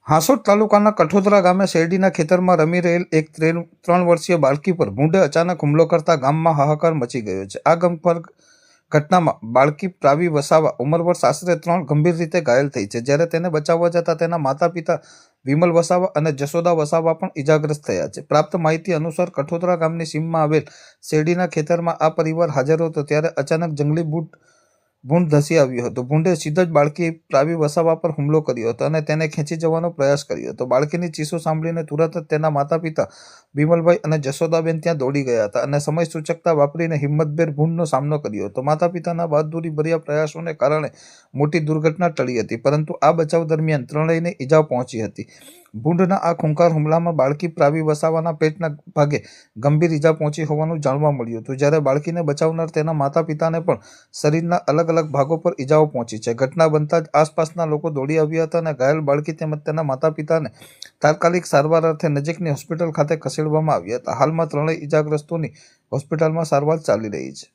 હાંસોદ તાલુકાના કઠોદરા ગામે શેરડીના ખેતરમાં રમી રહેલ એક 3 વર્ષીય બાળકી પર ભૂંડે અચાનક હુમલો કરતા ગામમાં હાહાકાર મચી ગયો છે. આ ગમખવાર ઘટનામાં બાળકી પ્રાવી વસાવા ઉંમર વર્ષ આશરે 3 ગંભીર રીતે ઘાયલ થઈ છે, જ્યારે તેને બચાવવા જતા તેના માતા પિતા વિમલ વસાવા અને જશોદા વસાવા પણ ઇજાગ્રસ્ત થયા છે. પ્રાપ્ત માહિતી અનુસાર કઠોદરા ગામની સીમમાં આવેલ શેરડીના ખેતરમાં આ પરિવાર હાજર હતો ત્યારે અચાનક જંગલી ભૂંડ ધસી આવ્યો હતો. ભૂંડે સીધો જ બાળકી પ્રાવી વસાવા પર હુમલો કર્યો હતો અને તેને ખેંચી જવાનો પ્રયાસ કર્યો હતો. બાળકીની ચીસો સાંભળીને તુરંત જ તેના માતા પિતા વિમલભાઈ અને જશોદાબેન ત્યાં દોડી ગયા હતા અને સમય સૂચકતા વાપરીને હિંમતભેર ભૂંડનો સામનો કર્યો હતો. માતા પિતાના બહાદુરી ભર્યા પ્રયાસોને કારણે મોટી દુર્ઘટના ટળી હતી, પરંતુ આ બચાવ દરમિયાન ત્રણેયને ઈજાઓ પહોંચી હતી. ભૂંડના આ ખૂંખાર હુમલામાં બાળકી પ્રાવી વસાવાના પેટના ભાગે ગંભીર ઈજા પહોંચી હોવાનું જાણવા મળ્યું હતું, જ્યારે બાળકીને બચાવનાર તેના માતા પિતાને પણ શરીરના અલગ અલગ ભાગો પર ઈજાઓ પહોંચી છે. ઘટના બનતા જ આસપાસના લોકો દોડી આવ્યા હતા અને ઘાયલ બાળકી તેમજ તેના માતા પિતાને તાત્કાલિક સારવાર અર્થે નજીકની હોસ્પિટલ ખાતે ખસેડવામાં આવ્યા હતા. હાલમાં ત્રણેય ઈજાગ્રસ્તોની હોસ્પિટલમાં સારવાર ચાલી રહી છે.